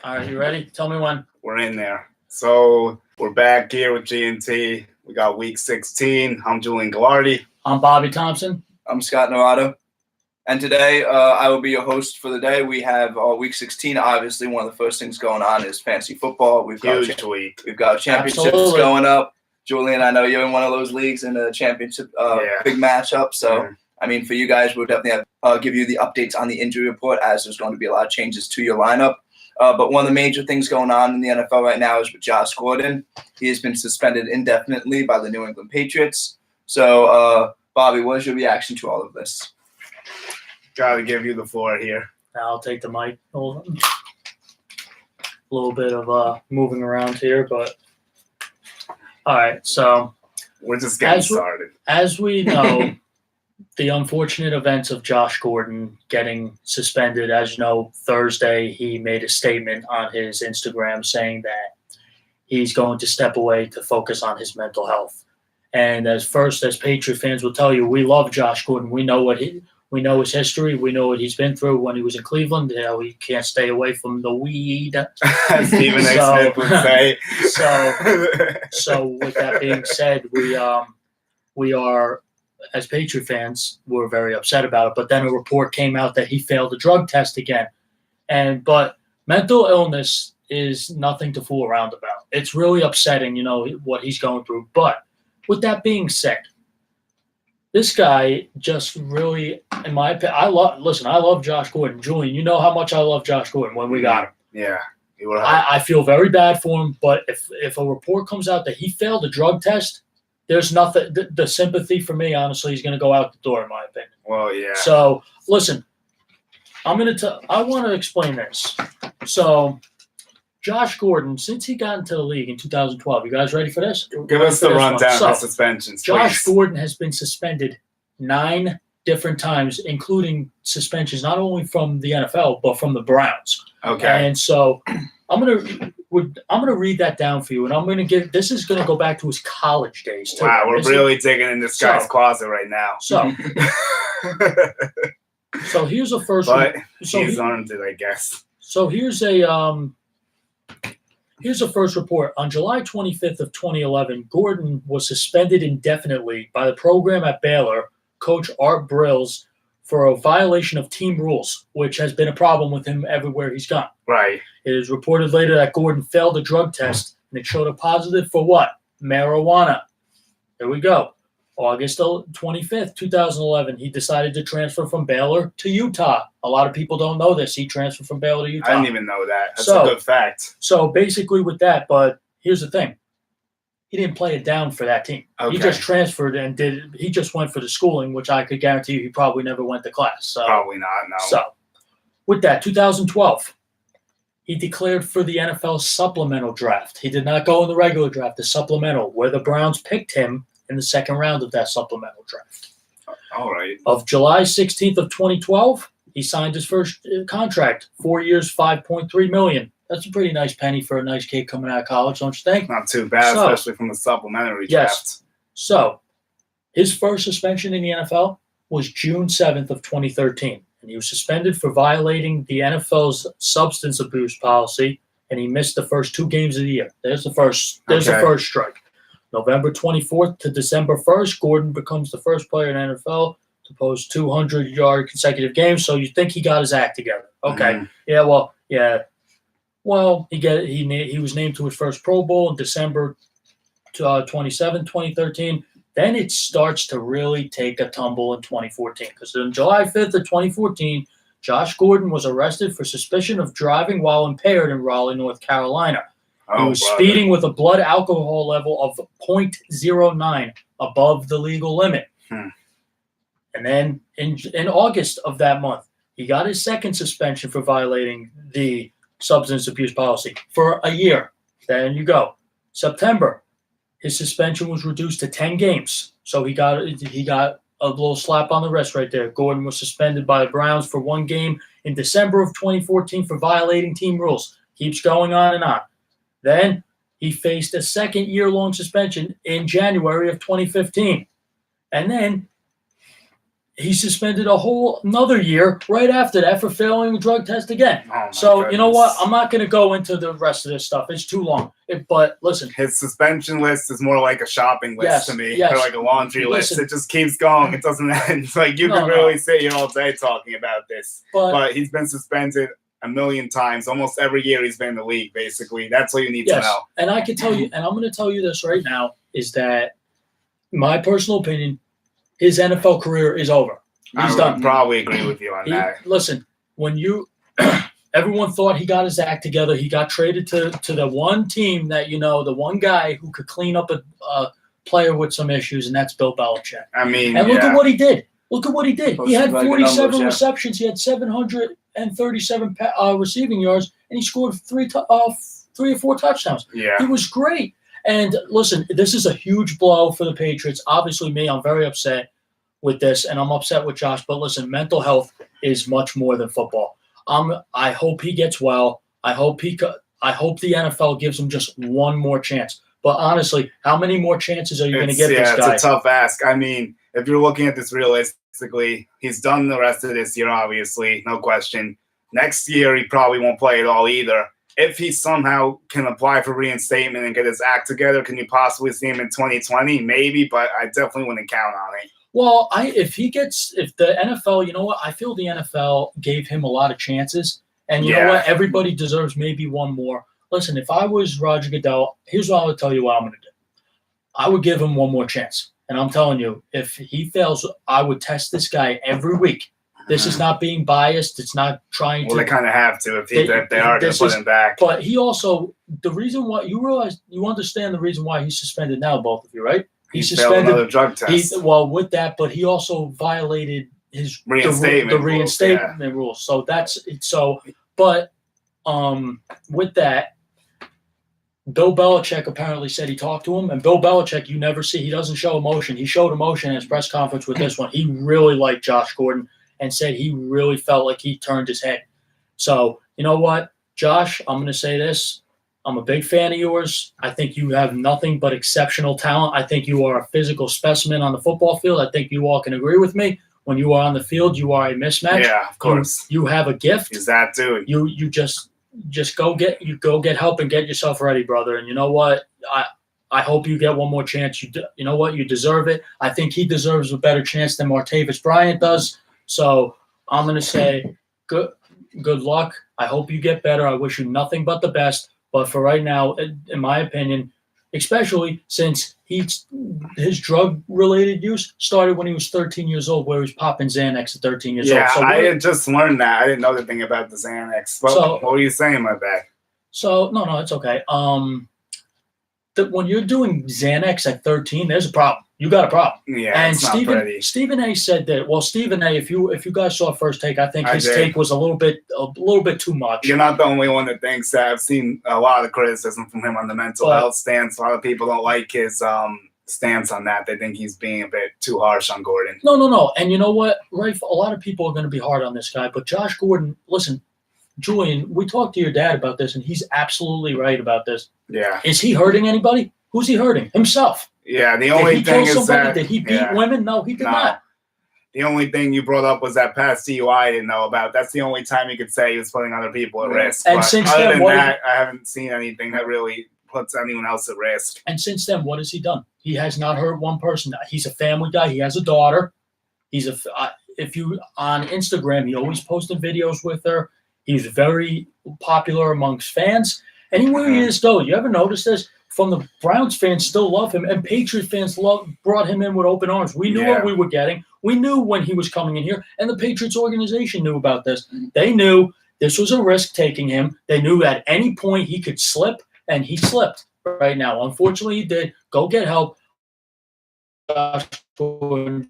All right, you ready? Tell me when. We're in there. So we're back here with G&T. We got week 16. I'm Julian Gallardi. I'm Bobby Thompson. I'm Scott Novato. And today I will be your host for the day. We have week 16. Obviously, one of the first things going on is fantasy football. We've got championships Absolutely. going up. Julian, I know you're in one of those leagues in a championship big matchup. So, I mean, for you guys, we'll definitely give you the updates on the injury report as there's going to be a lot of changes to your lineup. But one of the major things going on in the NFL right now is with Josh Gordon. He has been suspended indefinitely by the New England Patriots. So, Bobby, what is your reaction to all of this? Got to give you the floor here. I'll take the mic. A little bit of moving around here, but all right. So we're just getting started. As we know, the unfortunate events of Josh Gordon getting suspended. As you know, Thursday he made a statement on his Instagram saying that he's going to step away to focus on his mental health. And as Patriot fans will tell you, we love Josh Gordon. We know we know his history. We know what he's been through when he was in Cleveland. You know, he can't stay away from the weed. As Stephen A. Smith would say. So with that being said, we are, as Patriot fans, we're very upset about it. But then a report came out that he failed a drug test again. But mental illness is nothing to fool around about. It's really upsetting, you know, what he's going through. But with that being said, this guy just really, in my opinion, I love Josh Gordon. Julian, you know how much I love Josh Gordon when we got him. Yeah. I feel very bad for him, but if a report comes out that he failed a drug test, there's nothing. The sympathy for me, honestly, is going to go out the door, in my opinion. Well, yeah. So, listen, I want to explain this. So, Josh Gordon, since he got into the league in 2012, you guys ready for this? Give us the rundown of suspensions, Josh Gordon has been suspended 9 different times, including suspensions not only from the NFL but from the Browns. Okay. And so I'm gonna read that down for you, and I'm gonna give. This is gonna go back to his college days too. Wow, we're really digging in this guy's closet right now. So here's a first. But he's earned it, I guess. So here's a first report. On July 25th of 2011, Gordon was suspended indefinitely by the program at Baylor, Coach Art Brills, for a violation of team rules, which has been a problem with him everywhere he's gone. Right. It is reported later that Gordon failed a drug test, and it showed a positive for what? Marijuana. There we go. August 25th, 2011, he decided to transfer from Baylor to Utah. A lot of people don't know this. He transferred from Baylor to Utah. I didn't even know that. That's a good fact. So basically with that, but here's the thing. He didn't play it down for that team. Okay. He just transferred and he just went for the schooling, which I could guarantee you he probably never went to class. So, probably not, no. So with that, 2012, he declared for the NFL supplemental draft. He did not go in the regular draft, the supplemental, where the Browns picked him in the second round of that supplemental draft. All right. Of July 16th of 2012, he signed his first contract, 4 years, $5.3 million. That's a pretty nice penny for a nice kid coming out of college, don't you think? Not too bad, especially from the supplementary draft. So his first suspension in the NFL was June 7th of 2013, and he was suspended for violating the NFL's substance abuse policy, and he missed the first 2 games of the year. There's the first strike. November 24th to December 1st, Gordon becomes the first player in NFL to post 200-yard consecutive games. So you think he got his act together? Okay. Mm-hmm. Yeah. Well, he was named to his first Pro Bowl in December 27, 2013. Then it starts to really take a tumble in 2014 because on July 5th of 2014, Josh Gordon was arrested for suspicion of driving while impaired in Raleigh, North Carolina. He was speeding with a blood alcohol level of 0.09 above the legal limit. And then in August of that month, he got his second suspension for violating the substance abuse policy for a year. Then you go. September, his suspension was reduced to 10 games. So he got a little slap on the wrist right there. Gordon was suspended by the Browns for 1 game in December of 2014 for violating team rules. Keeps going on and on. Then he faced a second year-long suspension in January of 2015. And then He's suspended a whole another year right after that for failing the drug test again. Oh my So, goodness. you know what? I'm not going to go into the rest of this stuff. It's too long. But listen. His suspension list is more like a shopping list to me, or like a laundry list. It just keeps going. It doesn't end. It's like you can really sit here all day talking about this. But he's been suspended a million times. Almost every year he's been in the league, basically. That's all you need to know. And I can tell you, and I'm going to tell you this right now, is that my personal opinion, his NFL career is over. He's done. I would probably agree with you on that. Listen, when everyone thought he got his act together, he got traded to the one team that, the one guy who could clean up a player with some issues, and that's Bill Belichick. I mean, and look at what he did. Look at what he did. He had 47 numbers, receptions. He had 737 receiving yards, and he scored 3 or 4 touchdowns. Yeah. He was great. And listen, this is a huge blow for the Patriots. Obviously, I'm very upset with this, and I'm upset with Josh. But listen, mental health is much more than football. I hope he gets well. I hope the NFL gives him just one more chance. But honestly, how many more chances are you going to give this guy? It's a tough ask. I mean, if you're looking at this realistically, he's done the rest of this year, obviously, no question. Next year, he probably won't play at all either. If he somehow can apply for reinstatement and get his act together, can you possibly see him in 2020? Maybe, but I definitely wouldn't count on it. Well, if the NFL, I feel the NFL gave him a lot of chances, and you know what, everybody deserves maybe one more. Listen, if I was Roger Goodell, here's what I would tell you what I'm going to do. I would give him one more chance, and I'm telling you, if he fails, I would test this guy every week. This is not being biased. It's not trying to. Well, they kind of have to if they are going to put him back. But he also, the reason why you understand the reason why he's suspended now, both of you, right? He suspended another drug test. With that, but he also violated his reinstatement rules. So that's so. But with that, Bill Belichick apparently said he talked to him, and Bill Belichick, you never see, he doesn't show emotion. He showed emotion in his press conference with this one. He really liked Josh Gordon and said he really felt like he turned his head. So you know what, Josh, I'm going to say this. I'm a big fan of yours. I think you have nothing but exceptional talent. I think you are a physical specimen on the football field. I think you all can agree with me. When you are on the field, you are a mismatch. Yeah, of course. You have a gift. Is that dude? You just go get help and get yourself ready, brother. And you know what? I hope you get one more chance. You know what? You deserve it. I think he deserves a better chance than Martavis Bryant does. So I'm going to say good luck. I hope you get better. I wish you nothing but the best. But for right now, in my opinion, especially since his drug-related use started when he was 13 years old, where he was popping Xanax at 13 years old. So I had just learned that. I didn't know the thing about the Xanax. What were you saying, my bad? So, no, it's okay. When you're doing Xanax at 13, there's a problem. You got a problem. Yeah, and it's not pretty. Stephen A. said that. Well, Stephen A. If you guys saw First Take, I think his take was a little bit too much. You're not the only one that thinks that. I've seen a lot of criticism from him on the mental health stance. A lot of people don't like his stance on that. They think he's being a bit too harsh on Gordon. No. And you know what, Rafe? A lot of people are going to be hard on this guy, but Josh Gordon, listen, Julian, we talked to your dad about this, and he's absolutely right about this. Yeah. Is he hurting anybody? Who's he hurting? Himself. Yeah, the only thing is that... Did he beat women? No, he did not. The only thing you brought up was that past DUI I didn't know about. That's the only time you could say he was putting other people at risk. And but since other then, than that, I haven't seen anything that really puts anyone else at risk. And since then, what has he done? He has not hurt one person. He's a family guy. He has a daughter. If you on Instagram, he always posted videos with her. He's very popular amongst fans. Anywhere he is, go. You ever notice this? From the Browns fans still love him, and Patriots fans brought him in with open arms. We knew what we were getting. We knew when he was coming in here, and the Patriots organization knew about this. They knew this was a risk taking him. They knew at any point he could slip, and he slipped right now. Unfortunately, he did. Go get help. You can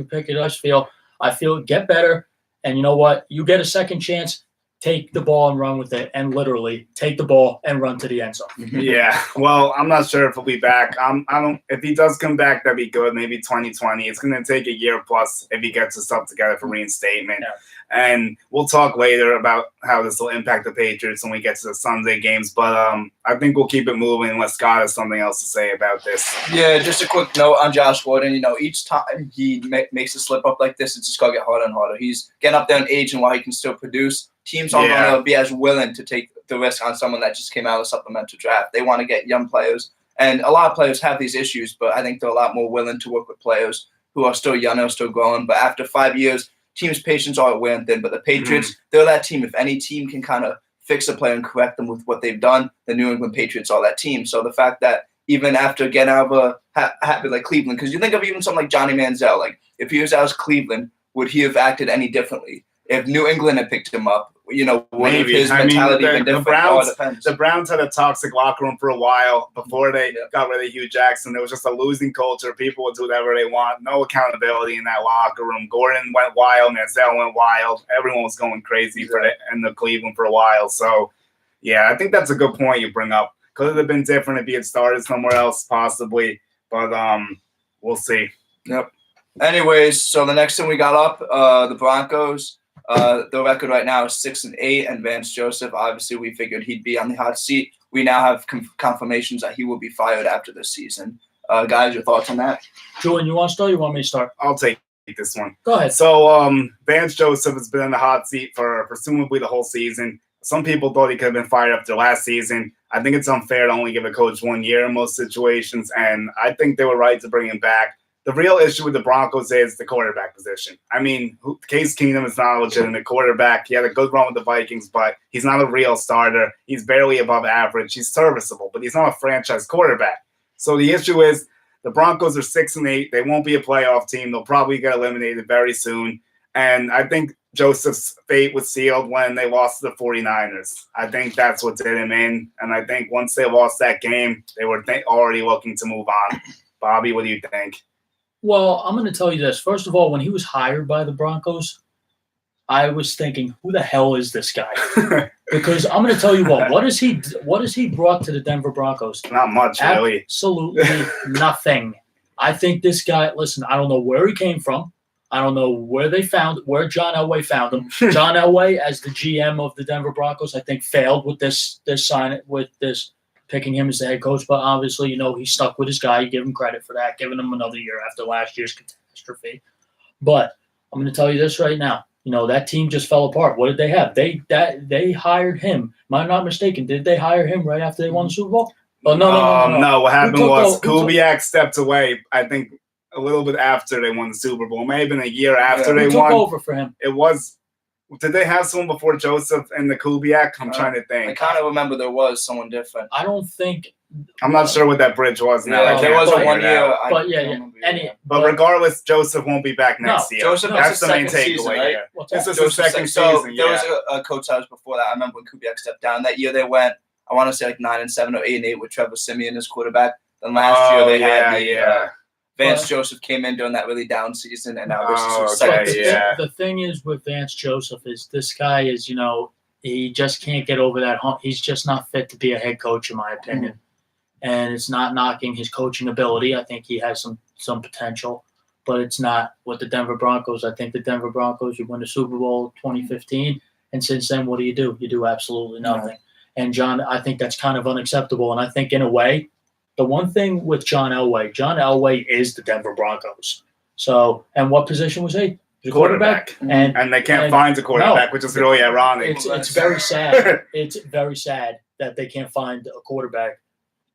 pick it up. I feel get better, and you know what? You get a second chance. take the ball and run with it, and literally take the ball and run to the end zone. Yeah, well, I'm not sure if he'll be back. I don't. If he does come back, that'd be good. Maybe 2020. It's going to take a year plus if he gets his stuff together for reinstatement. Yeah. And we'll talk later about how this will impact the Patriots when we get to the Sunday games. But I think we'll keep it moving unless Scott has something else to say about this. Yeah, just a quick note on Josh Gordon. You know, each time he makes a slip up like this, it's just going to get harder and harder. He's getting up there in age, and while he can still produce, teams aren't going to be as willing to take the risk on someone that just came out of the supplemental draft. They want to get young players. And a lot of players have these issues, but I think they're a lot more willing to work with players who are still young and still growing. But after 5 years, teams' patience are wearing thin. But the Patriots, they're that team. If any team can kind of fix a player and correct them with what they've done, the New England Patriots are that team. So the fact that even after getting out of a habit like Cleveland, because you think of even something like Johnny Manziel, like if he was out of Cleveland, would he have acted any differently? If New England had picked him up, you know, would his mentality been different? The Browns had a toxic locker room for a while before they got rid of Hugh Jackson. There was just a losing culture. People would do whatever they want. No accountability in that locker room. Gordon went wild. Manziel went wild. Everyone was going crazy in the Cleveland for a while. So, yeah, I think that's a good point you bring up. Could it have been different if he had started somewhere else, possibly? But we'll see. Yep. Anyways, so the next thing we got up, the Broncos. The record right now is 6-8, and Vance Joseph, obviously, we figured he'd be on the hot seat. We now have confirmations that he will be fired after this season. Guys, your thoughts on that? Julian, you want to start or you want me to start? I'll take this one. Go ahead. So Vance Joseph has been in the hot seat for presumably the whole season. Some people thought he could have been fired after last season. I think it's unfair to only give a coach 1 year in most situations, and I think they were right to bring him back. The real issue with the Broncos is the quarterback position. I mean, Case Keenum is not a legitimate quarterback. He had a good run with the Vikings, but he's not a real starter. He's barely above average. He's serviceable, but he's not a franchise quarterback. So the issue is the Broncos are 6-8. They won't be a playoff team. They'll probably get eliminated very soon. And I think Joseph's fate was sealed when they lost to the 49ers. I think that's what did him in. And I think once they lost that game, they were already looking to move on. Bobby, what do you think? Well, I'm going to tell you this. First of all, when he was hired by the Broncos, I was thinking, who the hell is this guy? Because I'm going to tell you what has he brought to the Denver Broncos? Not much, really. Absolutely nothing. I think this guy, listen, I don't know where he came from. I don't know where John Elway found him. John Elway, as the GM of the Denver Broncos, I think failed with this picking him as the head coach, but obviously, you know, he stuck with his guy. You give him credit for that, giving him another year after last year's catastrophe. But I'm going to tell you this right now. You know, that team just fell apart. What did they have? They hired him. Am I not mistaken? Did they hire him right after they won the Super Bowl? Oh, no. What happened was Kubiak stepped away, I think, a little bit after they won the Super Bowl. It may have been a year after they won. Who took over for him? It was – did they have someone before Joseph and the Kubiak? I'm trying to think. I kind of remember there was someone different. I don't think – I'm not sure what that bridge was now. Yeah, there was a 1 year. But regardless, Joseph won't be back next year. Joseph, that's the main takeaway here. This is his second season. There was a coach that was before that. I remember when Kubiak stepped down. That year they went, I want to say like 9-7 or 8-8 with Trevor Siemian as quarterback. Then last year they had Vance Joseph came in during that really down season, and now this is his second season. The thing is with Vance Joseph is this guy is, you know, he just can't get over that hump. He's just not fit to be a head coach, in my opinion. And it's not knocking his coaching ability. I think he has some potential, but it's not with the Denver Broncos. I think the Denver Broncos, you win the Super Bowl 2015, and since then, what do? You do absolutely nothing. And John, I think that's kind of unacceptable. And I think in a way, the one thing with John Elway is the Denver Broncos. So, and what position was he? The quarterback. And they can't find a quarterback, which is really ironic. It's very sad. It's very sad that they can't find a quarterback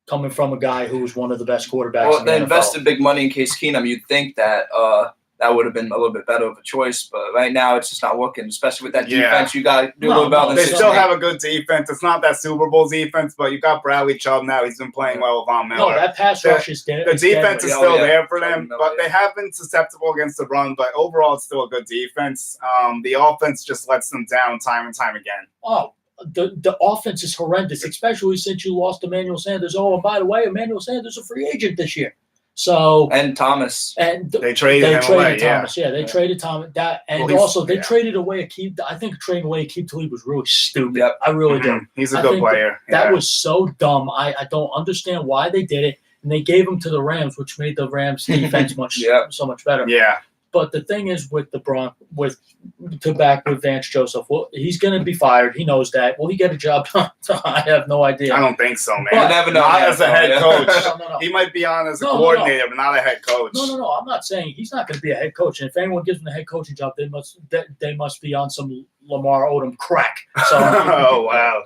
coming from a guy who was one of the best quarterbacks. Well, in the they NFL. invested big money in Case Keenum. You'd think that that would have been a little bit better of a choice, but right now it's just not working, especially with that defense. You got to do a little better. They still have a good defense. It's not that Super Bowl defense, but you got Bradley Chubb now. He's been playing well with Von Miller. No, that pass rush is dead. The defense is still there for them, but they have been susceptible against the run, but overall it's still a good defense. The offense just lets them down time and time again. Oh, the offense is horrendous, especially since you lost Emmanuel Sanders. Oh, and by the way, Emmanuel Sanders is a free agent this year. So and Thomas. and they traded him away. Thomas. Yeah, they traded Thomas. They traded away Akeem. I think trading away Akeem Talib was really stupid. Yep. I really do. He's a good player. That was so dumb. I don't understand why they did it. And they gave him to the Rams, which made the Rams defense so much better. Yeah. But the thing is with the with Vance Joseph, well, he's going to be fired. He knows that. Will he get a job? I have no idea. I don't think so, man. You never know. Not as a head coach. No. He might be on as a coordinator, but not a head coach. No. I'm not saying he's not going to be a head coach. And if anyone gives him the head coaching job, they must be on some Lamar Odom crack. So, oh, wow.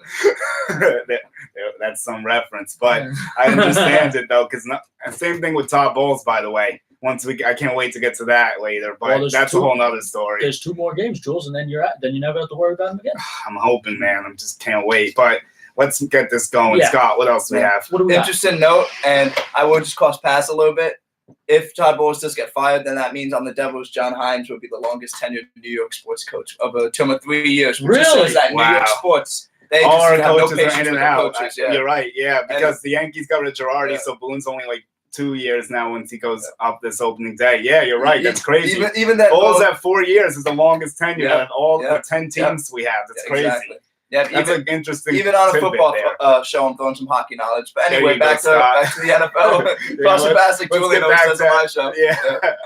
That's some reference. But I understand it, though, because same thing with Todd Bowles, by the way. I can't wait to get to that later, but that's a whole nother story. There's 2 more games, Jules, and then then you never have to worry about them again. I'm hoping, man. I just can't wait. But let's get this going. Yeah. Scott, what else do we have? Interesting note, and I will just cross pass a little bit. If Todd Bowles does get fired, then that means on the Devils, John Himes will be the longest tenured New York sports coach of a term of 3 years. Which just shows that New York sports. They all just our have coaches no patience are in and with out. Coaches, yeah. You're right, yeah, because the Yankees got rid of Girardi, so Boone's only 2 years now once he goes up this opening day. Yeah, you're right. That's crazy. Even that Bowles at 4 years is the longest tenure out of all the 10 teams we have. That's crazy. Exactly. Yeah, that's an interesting. Even on a football show, I'm throwing some hockey knowledge. But anyway, back to the NFL. Cross the pass like Julian always says on my show. Yeah.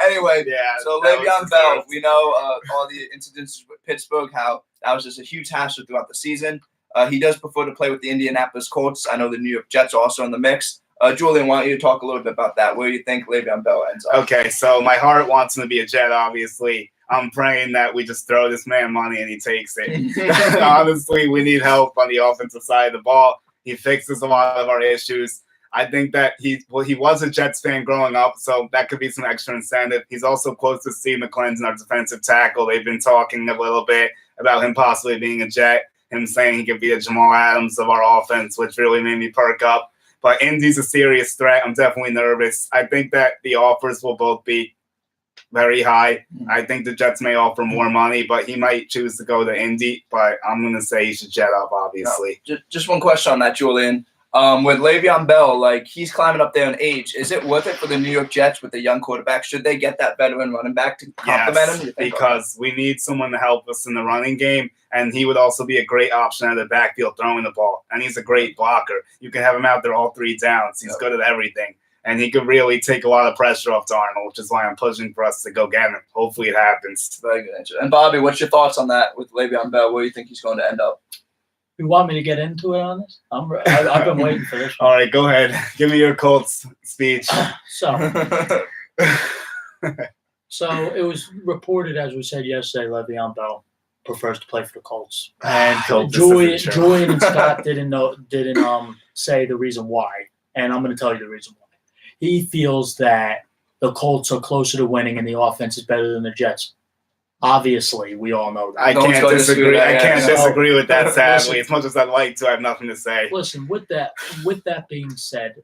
Anyway, so Levon Bell, we know all the incidents with Pittsburgh, how that was just a huge hassle throughout the season. He does prefer to play with the Indianapolis Colts. I know the New York Jets are also in the mix. Julian, why don't you talk a little bit about that? Where do you think Levon Bell ends up? Okay, so my heart wants him to be a Jet, obviously. I'm praying that we just throw this man money and he takes it. Honestly, we need help on the offensive side of the ball. He fixes a lot of our issues. I think that he was a Jets fan growing up, so that could be some extra incentive. He's also close to Steve McClendon, our defensive tackle. They've been talking a little bit about him possibly being a Jet, him saying he could be a Jamal Adams of our offense, which really made me perk up. But Indy's a serious threat. I'm definitely nervous. I think that the offers will both be very high. I think the Jets may offer more money, but he might choose to go to Indy. But I'm going to say he should jet up, obviously. No, just one question on that, Julian. With Levon Bell, he's climbing up there in age. Is it worth it for the New York Jets with the young quarterback? Should they get that veteran running back to complement him? Because we need someone to help us in the running game, and he would also be a great option out of the backfield throwing the ball. And he's a great blocker. You can have him out there all 3 downs. He's good at everything. And he could really take a lot of pressure off to Arnold, which is why I'm pushing for us to go get him. Hopefully it happens. Very good answer. And Bobby, what's your thoughts on that with Levon Bell? Where do you think he's going to end up? You want me to get into it on this? I've been waiting for this one. All right, go ahead. Give me your Colts speech. So it was reported, as we said yesterday, Levon Bell prefers to play for the Colts. And Julian and Scott didn't say the reason why. And I'm going to tell you the reason why. He feels that the Colts are closer to winning and the offense is better than the Jets. Obviously, we all know that. I can't disagree. I can't disagree with that, sadly. As much as I'd like to, I have nothing to say. Listen, with that being said,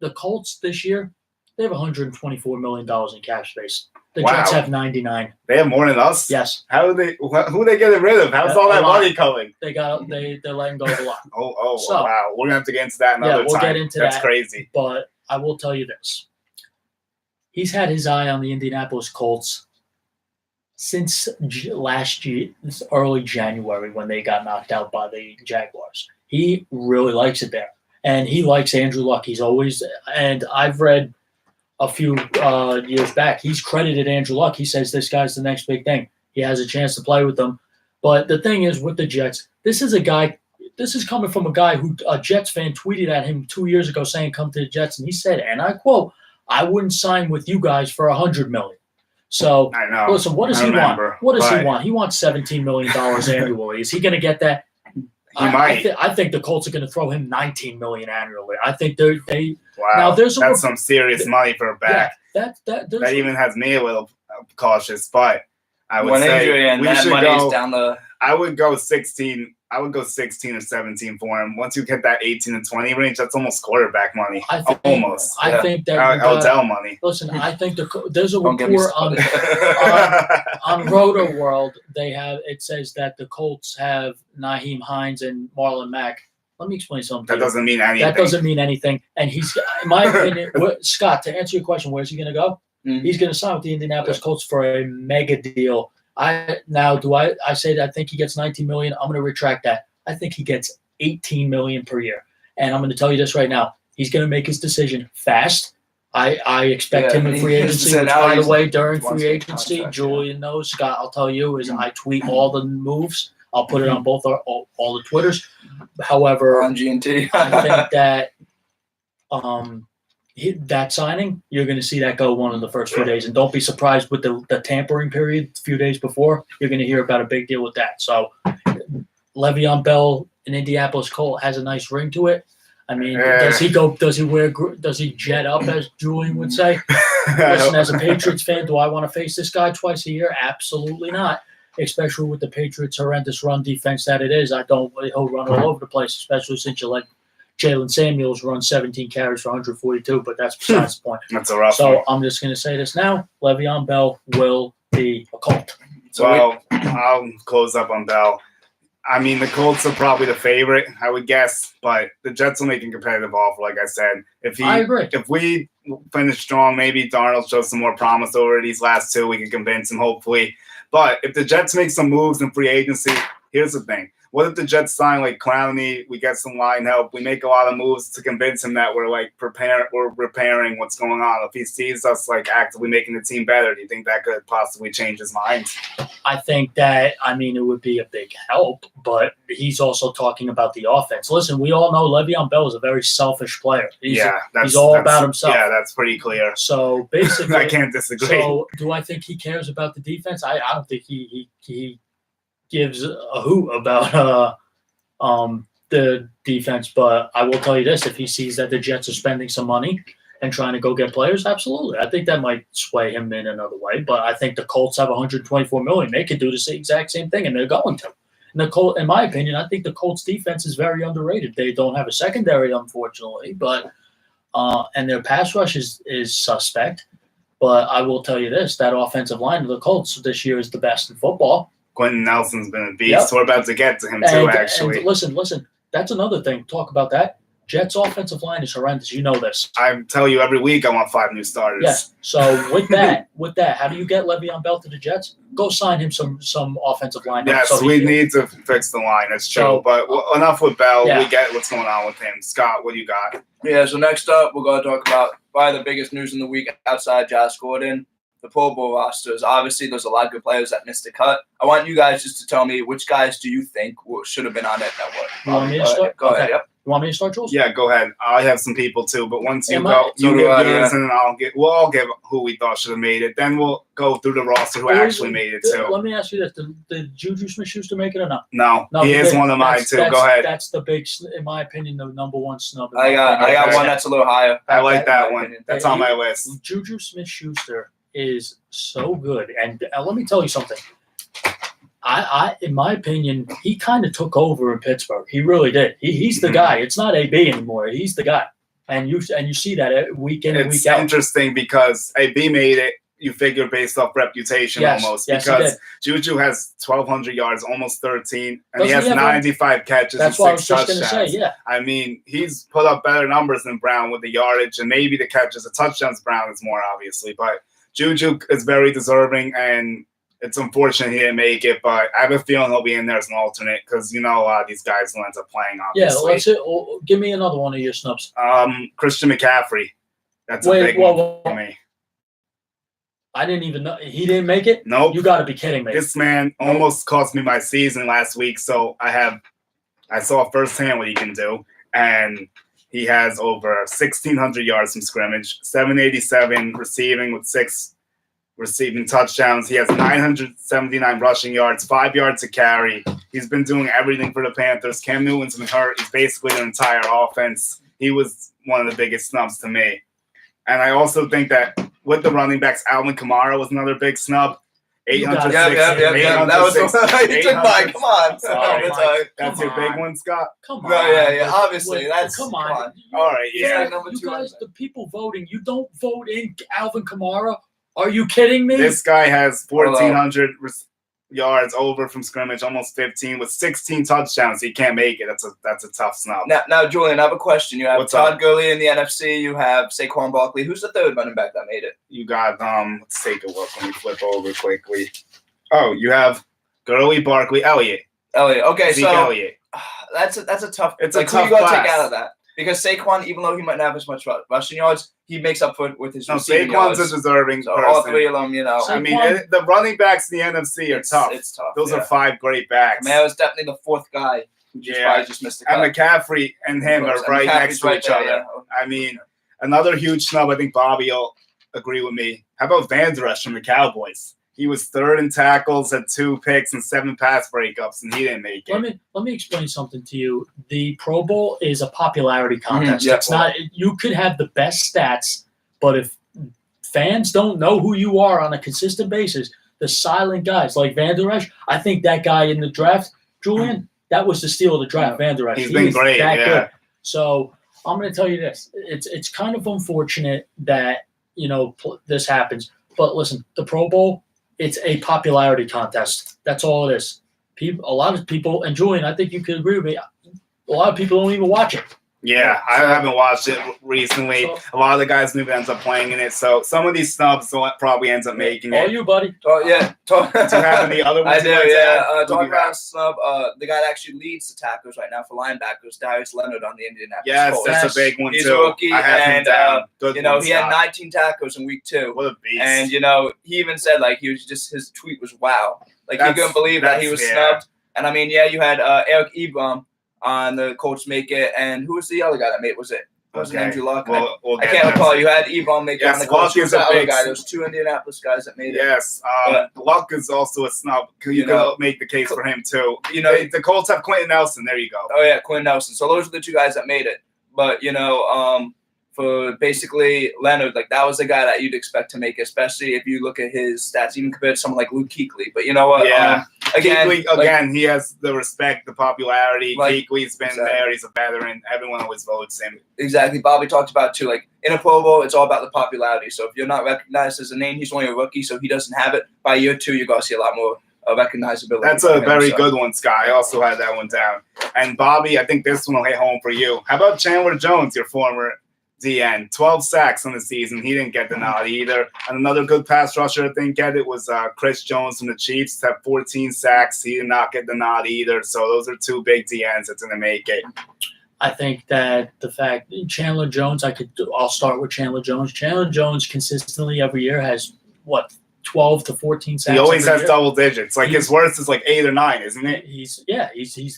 the Colts this year, they have $124 million in cap space. The Jets have 99. They have more than us? Yes. Who are they getting rid of? How's all that money coming? They're letting go of a lot. Wow. We're going to have to get into that another time. We'll get into that. That's crazy. But I will tell you this. He's had his eye on the Indianapolis Colts since last year, early January, when they got knocked out by the Jaguars. He really likes it there. And he likes Andrew Luck. And I've read a few years back, he's credited Andrew Luck. He says this guy's the next big thing. He has a chance to play with them. But the thing is, with the Jets, this is coming from a guy who a Jets fan tweeted at him 2 years ago saying, come to the Jets. And he said, and I quote, I wouldn't sign with you guys for $100 million. So, I know. Listen, what does he want? What does he want? He wants $17 million annually. Is he going to get that? He might. I think the Colts are going to throw him $19 million annually. I think they. Wow, now that's some serious money for a back. Yeah, that even has me a little cautious, but I would say we should go down the. I would go 16. I would go 16 or 17 for him. Once you get that 18 and 20 range, that's almost quarterback money. I think that Odell money. Listen, I think there's a report on Roto World. It says that the Colts have Nyheim Hines and Marlon Mack Let me explain something. That doesn't mean anything. That doesn't mean anything. And he's, in my opinion, Scott, to answer your question, where's he going to go? He's going to sign with the Indianapolis Colts for a mega deal. I say that I think he gets $19 million. I'm going to retract that. I think he gets $18 million per year. And I'm going to tell you this right now. He's going to make his decision fast. I expect him in free agency, which, by the way, during free agency, Julian knows, Scott, I'll tell you, is I tweet all the moves. I'll put it on both all the Twitters. However, on G&T. I think that that signing, you're going to see that go one of the first few days. And don't be surprised with the tampering period a few days before. You're going to hear about a big deal with that. So Le'Veon Bell, an Indianapolis Colt, has a nice ring to it. I mean, does he jet up, as Julian would say? Listen, as a Patriots fan, do I want to face this guy twice a year? Absolutely not. Especially with the Patriots' horrendous run defense that it is. He'll run all over the place, especially since you let Jalen Samuels run 17 carries for 142, but that's besides the point. That's a rough So one. I'm just going to say this now. Le'Veon Bell will be a Colt. So I'll close up on Bell. I mean, the Colts are probably the favorite, I would guess, but the Jets will make a competitive offer, like I said. I agree. If we finish strong, maybe Darnold shows some more promise over these last two. We can convince him, hopefully. But if the Jets make some moves in free agency, here's the thing. What if the Jets sign like Clowney? We get some line help. We make a lot of moves to convince him that we're repairing what's going on. If he sees us like actively making the team better, do you think that could possibly change his mind? I think that, it would be a big help, but he's also talking about the offense. Listen, we all know Le'Veon Bell is a very selfish player. He's all about himself. Yeah, that's pretty clear. So basically, I can't disagree. So do I think he cares about the defense? I don't think he gives a hoot about the defense, but I will tell you this: if he sees that the Jets are spending some money and trying to go get players, absolutely, I think that might sway him in another way. But I think the Colts have $124 million; they could do the exact same thing, and they're going to. And in my opinion, I think the Colts defense is very underrated. They don't have a secondary, unfortunately, but and their pass rush is suspect. But I will tell you this: that offensive line of the Colts this year is the best in football. Quentin Nelson's been a beast. Yep. We're about to get to him too, actually. And listen. That's another thing. Talk about that. Jets' offensive line is horrendous. You know this. I tell you every week I want 5 new starters. Yeah. So with that, how do you get Le'Veon Bell to the Jets? Go sign him some offensive line. Yes, we need to fix the line. That's true. So, but enough with Bell. Yeah. We get what's going on with him. Scott, what do you got? Yeah. So next up, we're going to talk about probably the biggest news in the week outside Josh Gordon. The Pro Bowl rosters. Obviously, there's a lot of good players that missed the cut. I want you guys just to tell me which guys do you think should have been on that network. You want me to start? Go ahead. Yep. You want me to start, Jules? Yeah, go ahead. I have some people too, but once you go, you give yours, and then we'll all give who we thought should have made it. Then we'll go through the roster who actually made it too. Let me ask you this: did Juju Smith-Schuster make it or not? No, he is one of mine too. Go ahead. That's the big, in my opinion, the number one snub. I got one that's a little higher. I like that one. That's on my list. Juju Smith-Schuster is so good, and let me tell you something. In my opinion, he kind of took over in Pittsburgh. He really did. He's the guy. It's not AB anymore. He's the guy, and you see that week in and week out. It's interesting because AB made it. You figure based off reputation almost because Juju has 1,200 yards, almost 13, and he has 95 catches and 6 touchdowns. Say, yeah. I mean, he's put up better numbers than Brown with the yardage and maybe the catches. The touchdowns Brown is more obviously, but Juju is very deserving, and it's unfortunate he didn't make it, but I have a feeling he'll be in there as an alternate because, a lot of these guys will end up playing, obviously. Yeah, give me another one of your snubs. Christian McCaffrey. That's a big one for me. I didn't even know. He didn't make it? Nope. You got to be kidding me. This man almost cost me my season last week, so I saw firsthand what he can do, and he has over 1,600 yards from scrimmage, 787 receiving with 6 receiving touchdowns. He has 979 rushing yards, 5 yards to carry. He's been doing everything for the Panthers. Cam Newton's been hurt. He's basically their entire offense. He was one of the biggest snubs to me. And I also think that with the running backs, Alvin Kamara was another big snub. 806. Yeah. That was you took mine. Come on. That's your big one, Scott? Come on. Yeah. Obviously, come on. All right, yeah. You guys, the people voting, you don't vote in Alvin Kamara? Are you kidding me? This guy has 1,400 yards over from scrimmage, almost 15 with 16 touchdowns. He can't make it. That's a tough snub. Now, Julian, I have a question. You have What's Todd up? Gurley in the NFC. You have Saquon Barkley. Who's the third running back that made it? You got let's take a look. Let me flip over quickly. Oh, you have Gurley, Barkley, Elliott. Okay, Zeke so Elliott. that's a tough. It's like, a tough who you gotta class. take out of that? Because Saquon, even though he might not have as much rushing yards, he makes up for it with his No, receiving Saquon's yards. a deserving So person. all three of them, you know. I mean, the running backs in the NFC are tough. It's tough. Those yeah. are 5 great backs. I mean, I was definitely the fourth guy who probably just missed the cut. And McCaffrey and him are right next to each other. Yeah. I mean, another huge snub. I think Bobby will agree with me. How about Van Der Esch from the Cowboys? He was 3rd in tackles, had 2 picks and 7 pass breakups, and he didn't make it. Let me explain something to you. The Pro Bowl is a popularity contest. Yeah. It's not. You could have the best stats, but if fans don't know who you are on a consistent basis, the silent guys like Van Der Esch, I think that guy in the draft, Julian, that was the steal of the draft. Van Der Esch. He's been great. That Yeah. good. So I'm going to tell you this: it's kind of unfortunate that this happens. But listen, the Pro Bowl. It's a popularity contest. That's all it is. A lot of people, and Julian, I think you could agree with me, a lot of people don't even watch it. Yeah, I haven't watched it recently. So, a lot of the guys maybe ends up playing in it. So some of these snubs probably ends up making all it. you, buddy. Oh, yeah. Do you have any other ones? I do, yeah. Talking about snub, the guy that actually leads the tackles right now for linebackers, Darius Leonard on the Indianapolis Yes, Colts. that's a big one, He's too. a rookie, I have him and, down. Good one, he had Scott. 19 tackles in week 2. What a beast. And, he even said, his tweet was wow. He couldn't believe that he was snubbed. And, I mean, you had Eric Ebron on the Colts make it. And who was the other guy that made it? Was it Andrew Luck? We'll I can't recall. You had Ebron make it on the Colts. Who was the other guy? Those 2 Indianapolis guys that made it. Yes. Luck is also a snub. You can make the case for him, too. The Colts have Quentin Nelson. There you go. Oh, yeah, Quentin Nelson. So those are the 2 guys that made it. But, for basically Leonard, that was the guy that you'd expect to make it, especially if you look at his stats, even compared to someone like Luke Kuechly. But you know what? Yeah. Again, he has the respect, the popularity. Kuechly's been exactly. there. He's a veteran. Everyone always votes him. Exactly. Bobby talked about, too, in a Pro Bowl, it's all about the popularity. So if you're not recognized as a name, he's only a rookie, so he doesn't have it. By year 2, you're going to see a lot more recognizability. That's a very good one, Scott. I also had that one down. And Bobby, I think this one will hit home for you. How about Chandler Jones, your former DN? 12 sacks on the season. He didn't get the nod either. And another good pass rusher that didn't get it was Chris Jones from the Chiefs. Had 14 sacks. He did not get the nod either. So those are 2 big DNs that's going to make it. I think that the fact Chandler Jones, I'll start with Chandler Jones. Chandler Jones consistently every year has 12 to 14 sacks. He always has year. double digits. His worst is 8 or 9, isn't it? He's that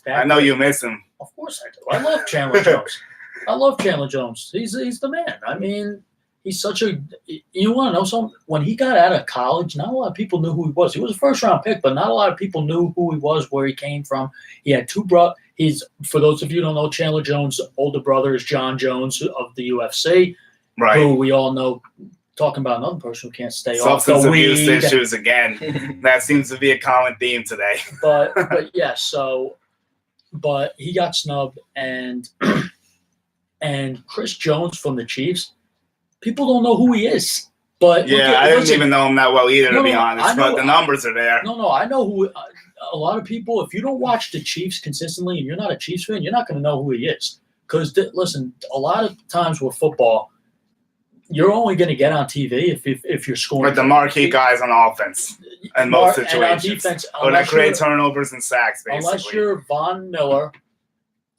I know good. you miss him. Of course I do. I love Chandler Jones. I love Chandler Jones. He's the man. I mean, he's such a – you want to know something? When he got out of college, not a lot of people knew who he was. He was a first-round pick, but not a lot of people knew who he was, where he came from. He had 2 brothers. For those of you who don't know, Chandler Jones' older brother is John Jones of the UFC, right? Who we all know. Talking about another person who can't stay off the Substance weed. abuse issues again. That seems to be a common theme today. but yeah, but he got snubbed, and Chris Jones from the Chiefs, people don't know who he is. But I didn't even know him that well either, to be honest. But the numbers are there. No, I know who. A lot of people, if you don't watch the Chiefs consistently and you're not a Chiefs fan, you're not going to know who he is. Because listen, a lot of times with football, you're only going to get on TV if you're scoring. But the marquee guys on offense in most situations. And on defense, or that create turnovers and sacks, basically. Unless you're Von Miller,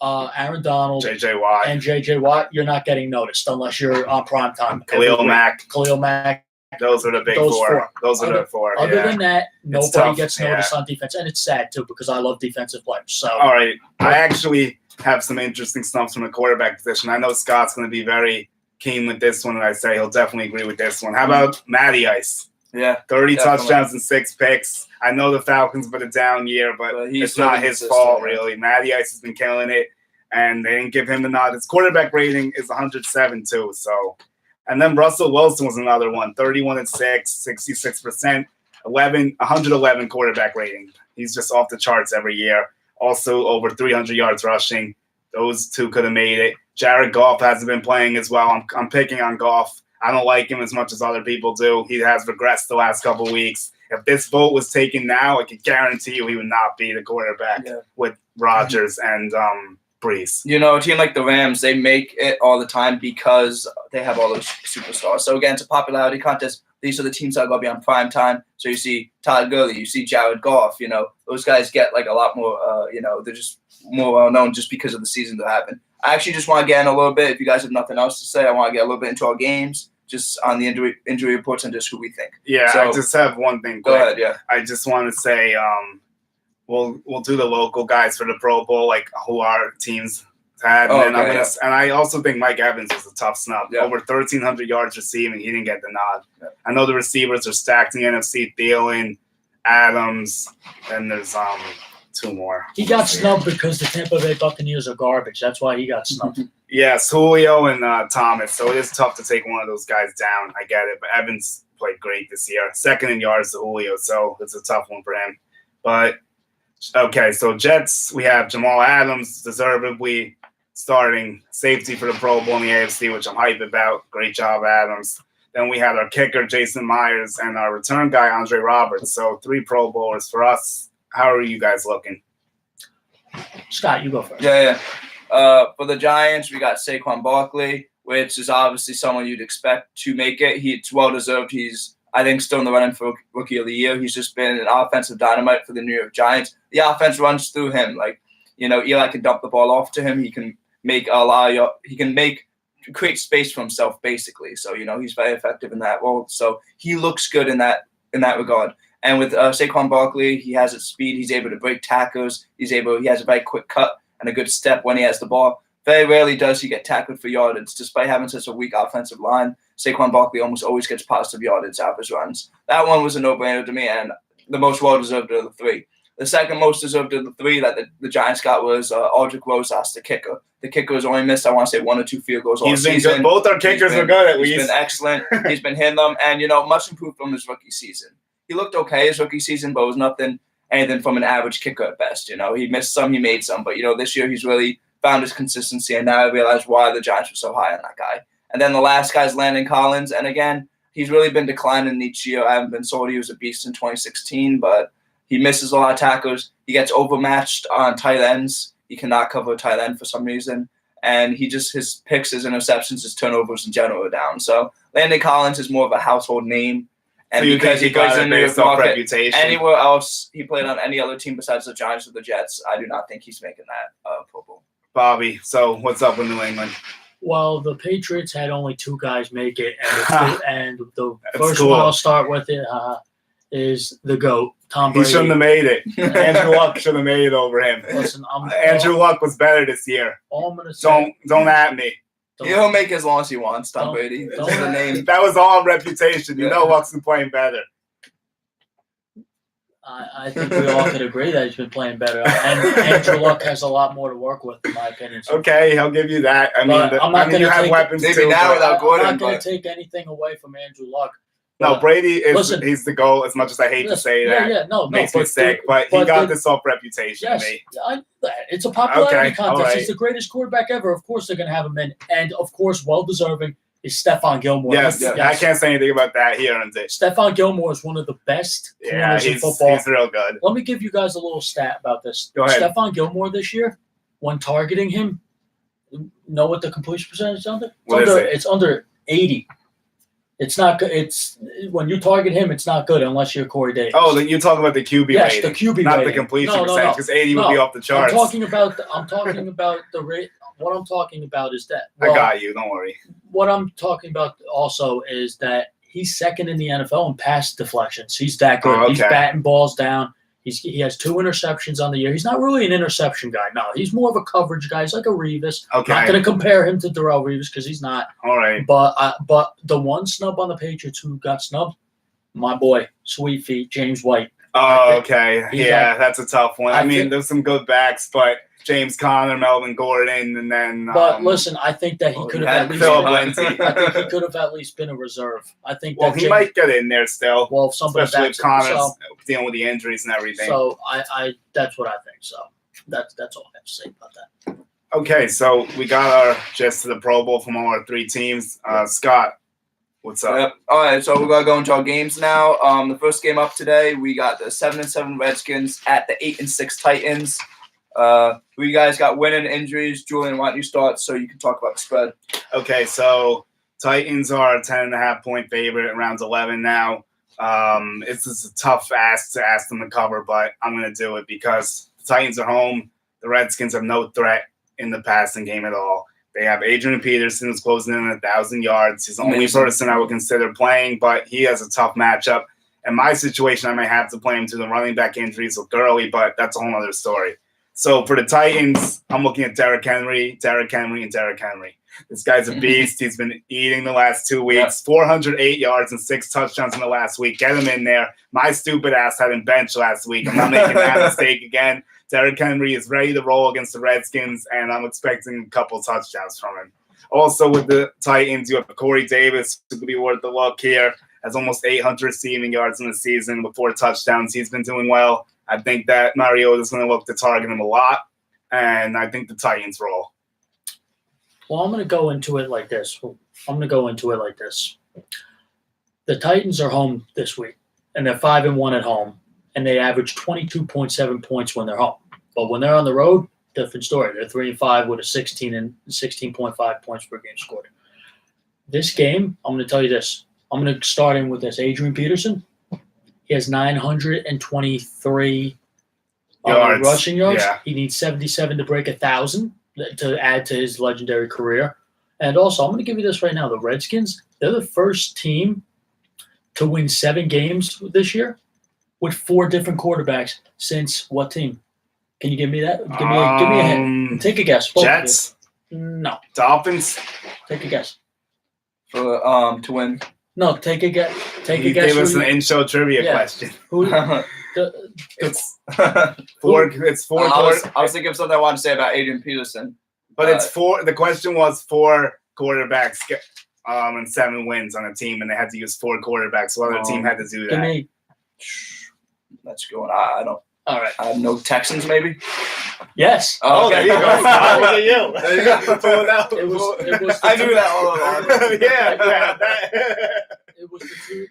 Aaron Donald, J.J. Watt. and J.J. Watt, you're not getting noticed unless you're on primetime. Khalil Mack. Those are the big 4. Those are the 4. Other than that, nobody tough, gets noticed on defense. And it's sad, too, because I love defensive players. So, all right. I actually have some interesting snubs from the quarterback position. I know Scott's going to be very keen with this one, and I say he'll definitely agree with this one. How about Matty Ice? Yeah. 30 touchdowns and 6 picks. I know the Falcons been a down year, but it's not his fault, really. Matty Ice has been killing it, and they didn't give him the nod. His quarterback rating is 107, too, so. And then Russell Wilson was another one, 31-6, 66%, 111 quarterback rating. He's just off the charts every year. Also over 300 yards rushing. Those 2 could have made it. Jared Goff hasn't been playing as well. I'm picking on Goff. I don't like him as much as other people do. He has regressed the last couple of weeks. if this vote was taken now, I could guarantee you he would not be the quarterback with Rodgers and Brees. You know, a team like the Rams, they make it all the time because they have all those superstars. So again, it's a popularity contest. These are the teams that are going to be on prime time. So you see Todd Gurley, you see Jared Goff. You know, those guys get like a lot more. You know, they're just more well known just because of the season they're having. I actually just want to get in a little bit. If you guys have nothing else to say, I want to get a little bit into our games, just on the injury reports and just who we think. Yeah, so, I just have one thing. Go ahead. Yeah, I just want to say, we'll do the local guys for the Pro Bowl, like who our teams had. And, and I also think Mike Evans was a tough snub. Yeah. Over 1,300 yards receiving, he didn't get the nod. Yeah. I know the receivers are stacked in the NFC. Thielen, Adams, and there's 2 more. He got snubbed because the Tampa Bay Buccaneers are garbage. That's why he got snubbed. Yes, Julio and Thomas. So it is tough to take one of those guys down. I get it. But Evans played great this year. Second in yards to Julio, so it's a tough one for him. But, okay, so Jets, we have Jamal Adams, deservedly starting safety for the Pro Bowl in the AFC, which I'm hyped about. Great job, Adams. Then we had our kicker, Jason Myers, and our return guy, Andre Roberts. So 3 Pro Bowlers for us. How are you guys looking? Scott, you go first. Yeah. For the Giants, we got Saquon Barkley, which is obviously someone you'd expect to make it. It's well-deserved. He's, I think, still in the running for Rookie of the Year. He's just been an offensive dynamite for the New York Giants. The offense runs through him. Like, you know, Eli can dump the ball off to him. He can create space for himself, basically. So, you know, he's very effective in that role. So he looks good in that regard. And with Saquon Barkley, he has his speed. He's able to break tackles. He has a very quick cut and a good step when he has the ball. Very rarely does he get tackled for yardage. Despite having such a weak offensive line, Saquon Barkley almost always gets positive yardage out of his runs. That one was a no-brainer to me, and the most well-deserved of the 3. The second most deserved of the 3 that the Giants got was Aldrick Rosas, the kicker. The kicker has only missed, I want to say, 1 or 2 field goals all season. He's been good. Both our kickers are good, at least. He's been excellent. He's been hitting them, and, you know, much improved from his rookie season. He looked okay his rookie season, but it was anything from an average kicker at best. You know, he missed some, he made some, but, you know, this year he's really found his consistency, and now I realize why the Giants were so high on that guy. And then the last guy's Landon Collins, and again, he's really been declining each year. I haven't been sold he was a beast in 2016, but he misses a lot of tackles. He gets overmatched on tight ends. He cannot cover a tight end for some reason. And his picks, his interceptions, his turnovers in general are down. So Landon Collins is more of a household name. And so because he plays in the New York market, reputation. Anywhere else he played on any other team besides the Giants or the Jets, I do not think he's making that Pro Bowl. Bobby, so what's up with New England? Well, the Patriots had only 2 guys make it, and the first one I'll start with is the GOAT, Tom Brady. He shouldn't have made it. Andrew Luck should have made it over him. Listen, Andrew Luck was better this year. All I'm gonna say, don't at me. He'll make as long as he wants, Tom Brady. That's the name. That was all reputation. You know Luck's been playing better. I think we all could agree that he's been playing better. And Andrew Luck has a lot more to work with, in my opinion. So. Okay, I'll give you that. I mean, you have weapons maybe too. Now without Gordon, I'm not going to take anything away from Andrew Luck. No, Brady he's the goal, as much as I hate to say that. Makes me sick, but he got this off reputation to me. It's a popularity contest. Right. He's the greatest quarterback ever. Of course they're going to have him in. And, of course, well-deserving is Stephon Gilmore. Yes, I can't say anything about that here. Stephon Gilmore is one of the best corners in football. He's real good. Let me give you guys a little stat about this. Go ahead. Stephon Gilmore this year, when targeting him, know what the completion percentage is under? It's under 80. It's not good. It's when you target him, it's not good unless you're Corey Davis. Oh, you're talking about the QB rating. Yes, the QB not rating. The completion percentage, because 80 would be off the charts. I'm talking about the rate. What I'm talking about is that. I got you. Don't worry. What I'm talking about also is that he's second in the NFL in pass deflections. He's that good. He's batting balls down. He has 2 interceptions on the year. He's not really an interception guy. No, he's more of a coverage guy. He's like a Revis. Okay. I'm not going to compare him to Darrelle Revis because he's not. All right. But the one snub on the Patriots who got snubbed, my boy, sweet feet, James White. Oh, okay. Yeah, that's a tough one. I mean, there's some good backs, but James Conner, Melvin Gordon, and then. But listen, I think that he could have at least. I think he could have at least been a reserve. I think. Well, he might get in there still. Well, if somebody especially if Connor's dealing with the injuries and everything. So I that's what I think. So that's all I have to say about that. Okay, so we got our gist to the Pro Bowl from all our 3 teams. Scott, What's up? Yep. All right, so we're gonna go into our games now. The first game up today, we got the 7-7 Redskins at the 8-6 Titans. Who you guys got winning injuries? Julian, why don't you start so you can talk about the spread? Okay, so Titans are a 10.5-point favorite, round 11 now. It's just a tough ask to ask them to cover, but I'm going to do it because the Titans are home. The Redskins have no threat in the passing game at all. They have Adrian Peterson who's closing in 1,000 yards. He's the only person I would consider playing, but he has a tough matchup. In my situation, I might have to play him to the running back injuries with Gurley, but that's a whole other story. So for the Titans, I'm looking at Derrick Henry. This guy's a beast. He's been eating the last 2 weeks. 408 yards and 6 touchdowns in the last week. Get him in there. My stupid ass had him bench last week. I'm not making that mistake again. Derrick Henry is ready to roll against the Redskins, and I'm expecting a couple touchdowns from him. Also with the Titans, you have Corey Davis, who could be worth the look here. Has almost 800 receiving yards in the season with 4 touchdowns. He's been doing well. I think that Mariota's going to look to target him a lot, and I think the Titans roll. Well, I'm going to go into it like this. The Titans are home this week, and they're 5-1 at home, and they average 22.7 points when they're home. But when they're on the road, different story. They're 3-5 with a 16.5 points per game scored. This game, I'm going to tell you this. I'm going to start in with this. Adrian Peterson. He has 923 rushing yards. Yeah. He needs 77 to break 1,000 to add to his legendary career. And also, I'm going to give you this right now. The Redskins, they're the first team to win 7 games this year with 4 different quarterbacks since what team? Can you give me that? Give me a hint. Take a guess. Jets? No. Dolphins? Take a guess. For to win. No, take a guess. He gave us an in-show trivia question. Who? It's four. I was thinking of something I wanted to say about Adrian Peterson, but it's 4. The question was 4 quarterbacks and 7 wins on a team, and they had to use 4 quarterbacks. So other team had to do that. Let's go. I don't. All right. No Texans, maybe. Yes. Oh, there you go. Look at you. There you go. It was I knew that all along. Yeah. It was the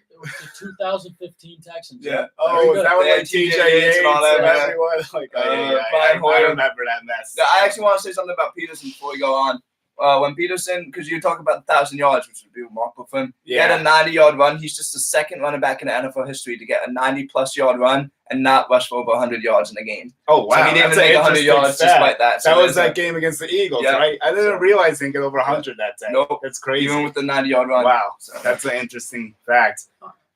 2015 Texans. Yeah. Oh, is that what like TJ Yates and all that, and man. everyone? Like, I remember that mess. I actually want to say something about Peterson before we go on. When Peterson, because you talk about 1,000 yards, which would be remarkable for him. He had a 90-yard run. He's just the second running back in NFL history to get a 90-plus yard run and not rush for over 100 yards in a game. Oh, wow. So he didn't even make 100 yards despite that. So that was that game against the Eagles, right? I didn't realize he didn't get over 100 that day. Nope. That's crazy. Even with the 90-yard run. Wow. So that's an interesting fact.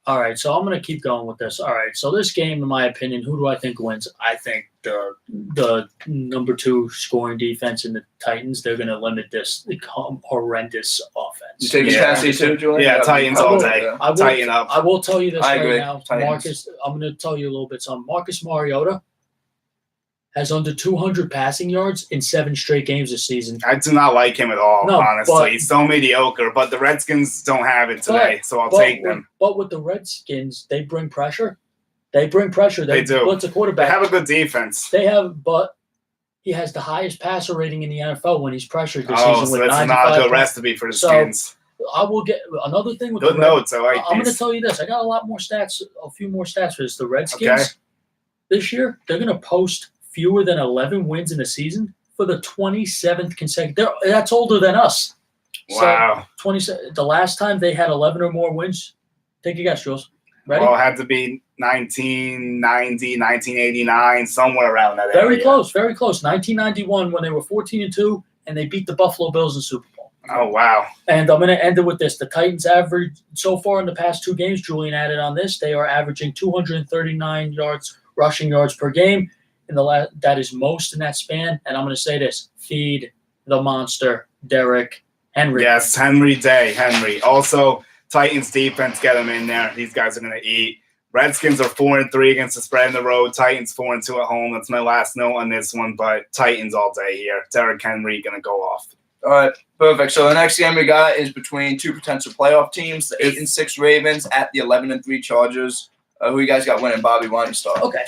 All right, so I'm going to keep going with this. All right, so this game, in my opinion, who do I think wins? I think the number 2 scoring defense in the Titans, they're going to limit this horrendous offense. You take Tennessee too, Julian? Yeah, Titans all day. Tighten up. I will tell you this I agree. now. Titans. Marcus, I'm going to tell you a little bit something. Marcus Mariota has under 200 passing yards in 7 straight games this season. I do not like him at all, honestly. He's so mediocre, but the Redskins don't have it today, so I'll take them. But with the Redskins, they bring pressure. They do. Blitz a quarterback. They have a good defense. But he has the highest passer rating in the NFL when he's pressured this season. So that's not a good recipe for the Skins. I will get another thing with good notes. I like I'm going to tell you this. I got a few more stats for this. The Redskins this year, they're going to post fewer than 11 wins in a season for the 27th consecutive. That's older than us. Wow. So the last time they had 11 or more wins, take a guess, Jules. Ready? Well, it had to be 1990, 1989, somewhere around that area. Very close. 1991 when they were 14-2 and they beat the Buffalo Bills in the Super Bowl. Oh, wow. And I'm going to end it with this. The Titans average so far in the past 2 games, Julian added on this, they are averaging 239 rushing yards per game. That is most in that span. And I'm going to say this: feed the monster, Derrick Henry. Yes, Henry Day. Also, Titans defense, get them in there. These guys are going to eat. Redskins are 4-3 against the spread in the road. Titans 4-2 at home. That's my last note on this one. But Titans all day here. Derrick Henry going to go off. All right, perfect. So the next game we got is between 2 potential playoff teams: the 8-6 Ravens at the 11-3 Chargers. Who you guys got winning? Bobby, why don't you start? Okay.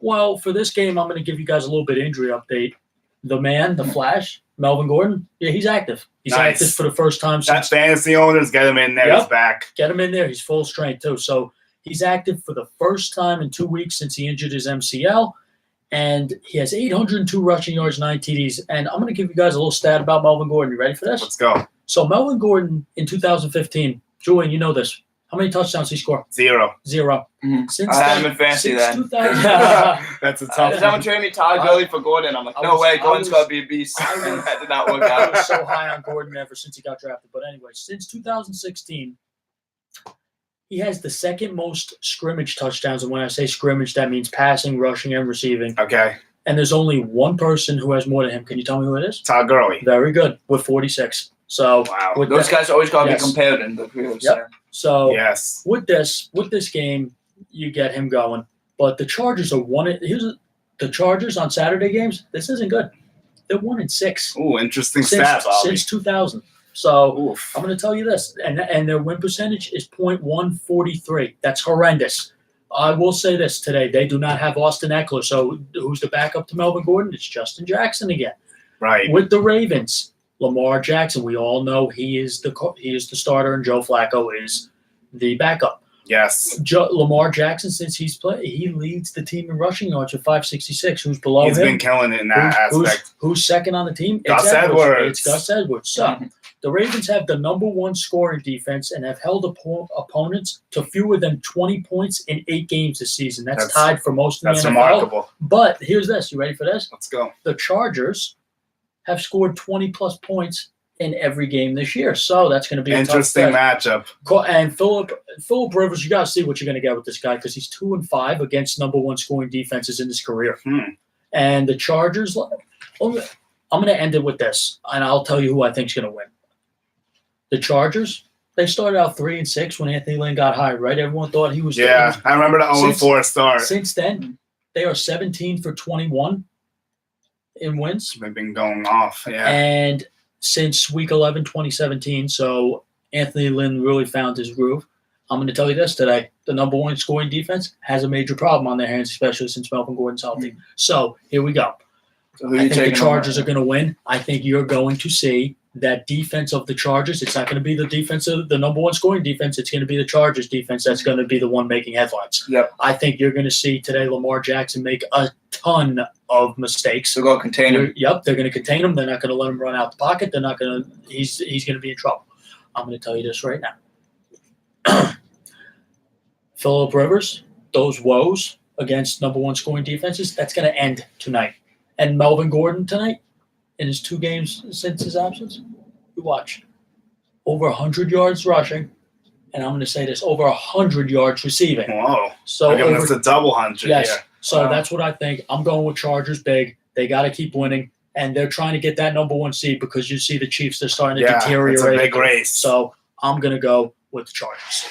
Well, for this game, I'm going to give you guys a little bit of injury update. The man, the Flash, Melvin Gordon, yeah, he's active. He's Nice. active for the first time That since. fantasy owners, get him in there. Yep. He's back. Get him in there. He's full strength too. So he's active for the first time in 2 weeks since he injured his MCL. And he has 802 rushing yards, 9 TDs. And I'm going to give you guys a little stat about Melvin Gordon. You ready for this? Let's go. So Melvin Gordon in 2015, Julian, you know this. How many touchdowns did he score? 0. 0. Mhm. Since I had then, him in fantasy since then. 2000, That's a tough Someone traded me Todd Gurley for Gordon. I'm like, no way, Gordon's got to be a beast. That did not work I out. was so high on Gordon ever since he got drafted. But anyway, since 2016, he has the second most scrimmage touchdowns. And when I say scrimmage, that means passing, rushing, and receiving. Okay. And there's only one person who has more than him. Can you tell me who it is? Todd Gurley. Very good, with 46. So Wow. with Those that- guys always got to Yes. be compared in the previous. Yep. So Yes. with this game, you get him going. But the Chargers are the Chargers on Saturday games. This isn't good. They're 1-6 Ooh, interesting stat, Bobby. since 2000. So Oof. I'm going to tell you this, and their win percentage is .143. That's horrendous. I will say this today: they do not have Austin Eckler. So who's the backup to Melvin Gordon? It's Justin Jackson again. Right. With the Ravens, Lamar Jackson. We all know he is the starter, and Joe Flacco is the backup. Yes. Lamar Jackson, since he leads the team in rushing yards with 566. Who's below He's him? been killing it in that aspect. Who's second on the team? Gus Edwards. It's Gus Edwards. So the Ravens have the number 1 scoring defense and have held opponents to fewer than 20 points in 8 games this season. That's tied for most in the That's NFL. remarkable. But here's this. You ready for this? Let's go. The Chargers have scored 20-plus points in every game this year. So that's going to be a Interesting tough matchup. And Phillip Rivers, you got to see what you're going to get with this guy because he's 2-5 against number 1 scoring defenses in his career. And the Chargers, I'm going to end it with this, and I'll tell you who I think is going to win. The Chargers, they started out 3-6 when Anthony Lynn got hired, right? Everyone thought he was. Yeah, I remember the 0-4 start. Since then, they are 17 for 21 in wins. They've been going off, yeah. And since week 11, 2017, so Anthony Lynn really found his groove. I'm going to tell you this today. The number 1 scoring defense has a major problem on their hands, especially since Melvin Gordon's healthy. So here we go. So who I you think the taking Chargers on? are going to win. I think you're going to see that defense of the Chargers. It's not going to be the defense of the number 1 scoring defense. It's going to be the Chargers defense that's going to be the one making headlines. Yep. I think you're going to see today Lamar Jackson make a ton of mistakes. So go contain him. Yep, they're going to contain him. They're not going to let him run out the pocket. They're not going to. He's going to be in trouble. I'm going to tell you this right now. Phillip Rivers, those woes against number 1 scoring defenses, that's going to end tonight. And Melvin Gordon tonight, in his 2 games since his absence, you watch. Over 100 yards rushing, and I'm going to say this, over 100 yards receiving. Whoa. So They're giving us a double 100 yes. here. So Wow. that's what I think. I'm going with Chargers big. They got to keep winning, and they're trying to get that number 1 seed because you see the Chiefs, they're starting to deteriorate. It's a big race. So I'm going to go with the Chargers.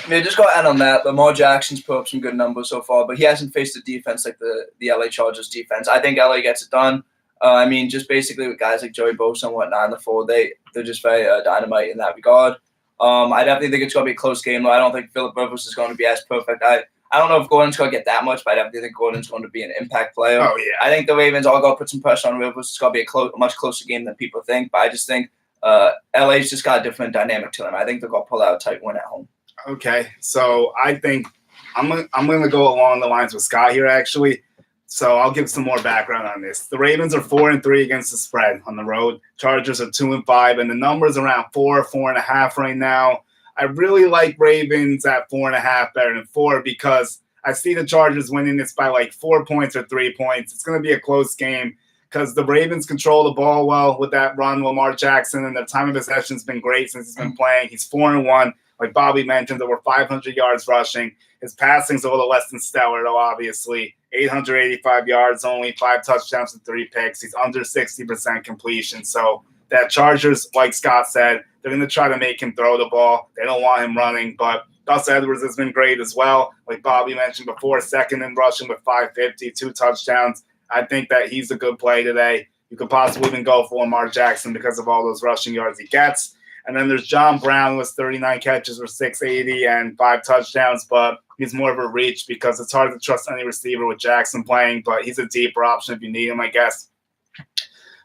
Yeah, just got to add on that. Lamar Jackson's put up some good numbers so far, but he hasn't faced a defense like the LA Chargers defense. I think LA gets it done. I mean, just basically with guys like Joey Bosa and whatnot in the fold, they're just very dynamite in that regard. I definitely think it's going to be a close game, though. I don't think Phillip Rivers is going to be as perfect. I don't know if Gordon's going to get that much, but I definitely think Gordon's going to be an impact player. Oh, yeah. I think the Ravens all going to put some pressure on Rivers. It's going to be a much closer game than people think, but I just think LA's just got a different dynamic to them. I think they're going to pull out a tight win at home. Okay, so I think I'm going to go along the lines with Scott here, actually. So I'll give some more background on this. The Ravens are 4-3 against the spread on the road. Chargers are 2-5, and the number's around 4.5 right now. I really like Ravens at 4.5 better than 4 because I see the Chargers winning this by like 4 points or 3 points. It's going to be a close game because the Ravens control the ball well with that run. Lamar Jackson, and the time of possession has been great since he's been playing. He's 4-1. Like Bobby mentioned, over 500 yards rushing. His passing's a little less than stellar, though, obviously. 885 yards, only 5 touchdowns and 3 picks. He's under 60% completion. So that Chargers, like Scott said, they're going to try to make him throw the ball. They don't want him running, but Gus Edwards has been great as well. Like Bobby mentioned before, second in rushing with 550, 2 touchdowns. I think that he's a good play today. You could possibly even go for Lamar Jackson because of all those rushing yards he gets. And then there's John Brown with 39 catches for 680 and 5 touchdowns, but he's more of a reach because it's hard to trust any receiver with Jackson playing, but he's a deeper option if you need him, I guess.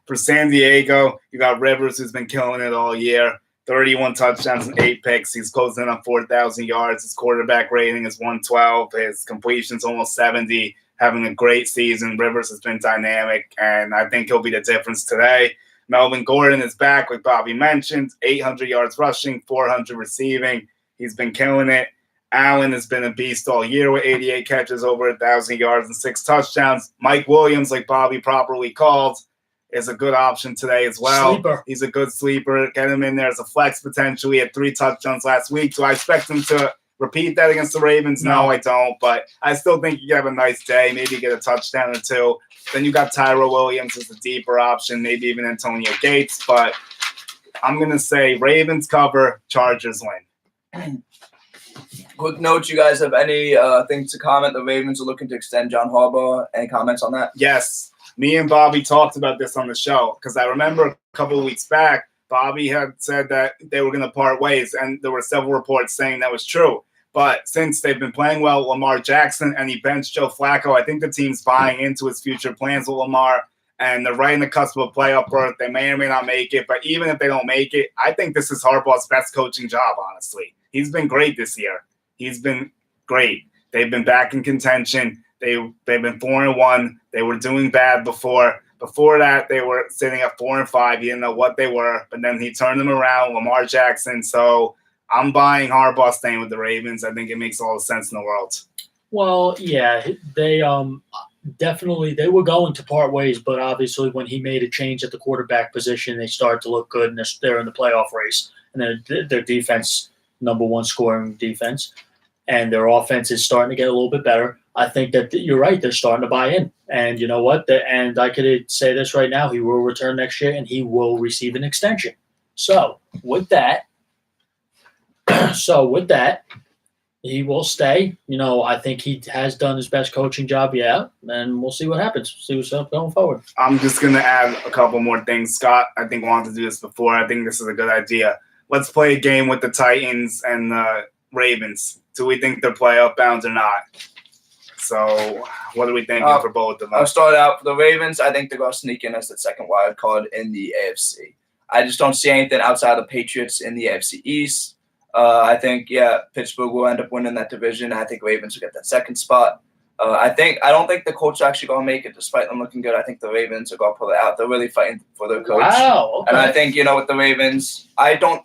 For San Diego, you got Rivers, who's been killing it all year. 31 touchdowns and 8 picks. He's closing in on 4,000 yards. His quarterback rating is 112. His completion's almost 70. Having a great season. Rivers has been dynamic, and I think he'll be the difference today. Melvin Gordon is back, like Bobby mentioned. 800 yards rushing, 400 receiving. He's been killing it. Allen has been a beast all year with 88 catches, over 1,000 yards, and 6 touchdowns. Mike Williams, like Bobby properly called, is a good option today as well. Sleeper. He's a good sleeper. Get him in there as a flex potentially. He had 3 touchdowns last week. Do I expect him to repeat that against the Ravens? No, I don't. But I still think you have a nice day. Maybe get a touchdown or 2. Then you got Tyrell Williams as a deeper option, maybe even Antonio Gates. But I'm going to say Ravens cover, Chargers win. Quick note, you guys have any things to comment? The Ravens are looking to extend John Harbaugh. Any comments on that? Yes. Me and Bobby talked about this on the show because I remember a couple of weeks back, Bobby had said that they were going to part ways, and there were several reports saying that was true. But since they've been playing well with Lamar Jackson and he benched Joe Flacco, I think the team's buying into his future plans with Lamar, and they're right in the cusp of a playoff berth. They may or may not make it, but even if they don't make it, I think this is Harbaugh's best coaching job, honestly. He's been great this year. He's been great. They've been back in contention. They've been 4-1. They were doing bad before. Before that, they were sitting at 4-5. You didn't know what they were, but then he turned them around, Lamar Jackson. So I'm buying Harbaugh staying with the Ravens. I think it makes all the sense in the world. Well, yeah, they definitely they were going to part ways, but obviously when he made a change at the quarterback position, they started to look good, and they're in the playoff race. And their defense, number 1 scoring defense, and their offense is starting to get a little bit better. I think that you're right. They're starting to buy in. And you know what? And I could say this right now. He will return next year, and he will receive an extension. So with that, he will stay. You know, I think he has done his best coaching job, yeah, and we'll see what happens. See what's up going forward. I'm just going to add a couple more things. Scott, I think, wanted to do this before. I think this is a good idea. Let's play a game with the Titans and the Ravens. Do we think they're playoff bound or not? So what are we thinking for both of them? I'll start out for the Ravens. I think they're going to sneak in as the second wild card in the AFC. I just don't see anything outside of the Patriots in the AFC East. I think, Pittsburgh will end up winning that division. I think Ravens will get that second spot. I don't think the Colts are actually going to make it, despite them looking good. I think the Ravens are going to pull it out. They're really fighting for their coach. Wow. Okay. And I think, with the Ravens, I don't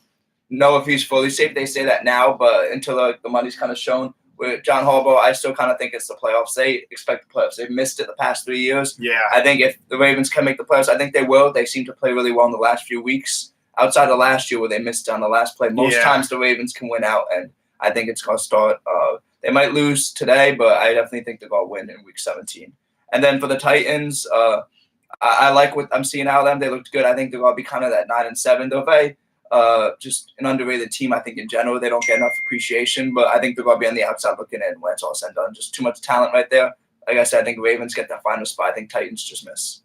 know if he's fully safe. They say that now, but until the money's kind of shown. With John Harbaugh, I still kind of think it's the playoffs. They expect the playoffs. They've missed it the past 3 years. Yeah. I think if the Ravens can make the playoffs, I think they will. They seem to play really well in the last few weeks. Outside of last year where they missed on the last play, most times the Ravens can win out, and I think it's going to start. They might lose today, but I definitely think they're going to win in Week 17. And then for the Titans, I like what I'm seeing out of them. They looked good. I think they're going to be kind of that 9-7. They're very just an underrated team, I think, in general. They don't get enough appreciation, but I think they're going to be on the outside looking in when it's all said and done. Just too much talent right there. Like I said, I think Ravens get that final spot. I think Titans just miss.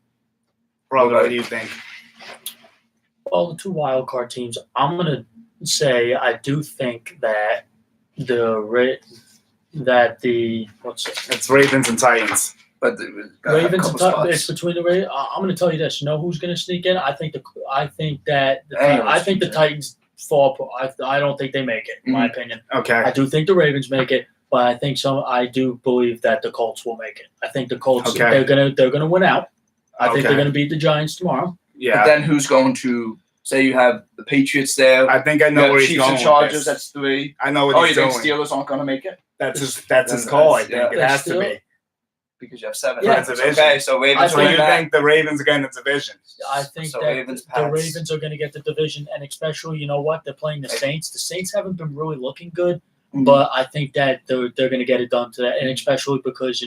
Brother, what do you think? Well, the 2 wild card teams, I'm going to say I do think that it's Ravens and Titans. But Ravens and Titans, it's between the Ravens. I'm going to tell you this. You know who's going to sneak in? I think the Titans fall. I don't think they make it, in my opinion. Okay. I do think the Ravens make it, but I do believe that the Colts will make it. I think the Colts they're gonna win out. I think they're going to beat the Giants tomorrow. Yeah. But then who's going to say you have the Patriots there? I think I know where he's Chiefs going. and Chargers, that's 3. I know what he's doing. You think Steelers aren't going to make it? That's his call, I think. It has to be. Because you have 7. Yeah. Okay, so Ravens So you think the Ravens are getting the division? I think So that Ravens, the Pats. Ravens are going to get the division, and especially, you know what? They're playing the Saints. The Saints haven't been really looking good, but I think that they're going to get it done today, and especially because,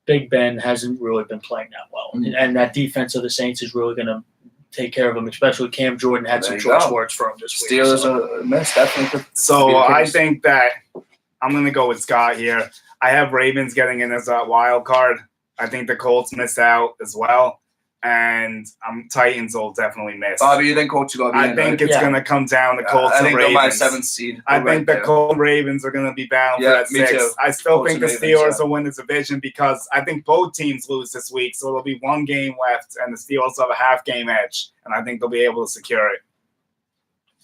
Big Ben hasn't really been playing that well. And that defense of the Saints is really going to take care of him, especially Cam Jordan had some choice words for him this week. Steelers are a mess, definitely. So I think that I'm going to go with Scott here. I have Ravens getting in as a wild card. I think the Colts miss out as well. and Titans will definitely miss. Bobby, you think Colts are going to be I in, think right? it's going to come down to Colts and I think they're Ravens. my 7th seed. I think the Colts and Ravens are going to be bound for that 6. Too. I still Colts think the and Ravens, Steelers will win the division because I think both teams lose this week, so there'll be 1 game left, and the Steelers have a half-game edge, and I think they'll be able to secure it.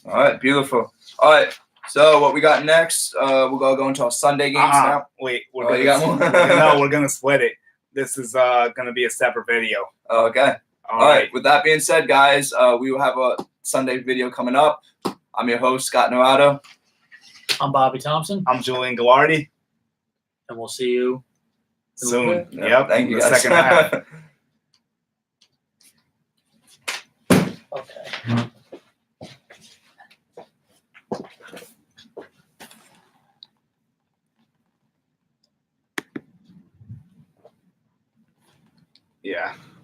All right, beautiful. All right, so what we got next? We're going to go into our Sunday games now. Wait, you got one? No, we're going to split it. This is going to be a separate video. Okay. All right. With that being said, guys, we will have a Sunday video coming up. I'm your host, Scott Narado. I'm Bobby Thompson. I'm Julian Gallardi. And we'll see you soon. Yep. Thank you, guys. The second half.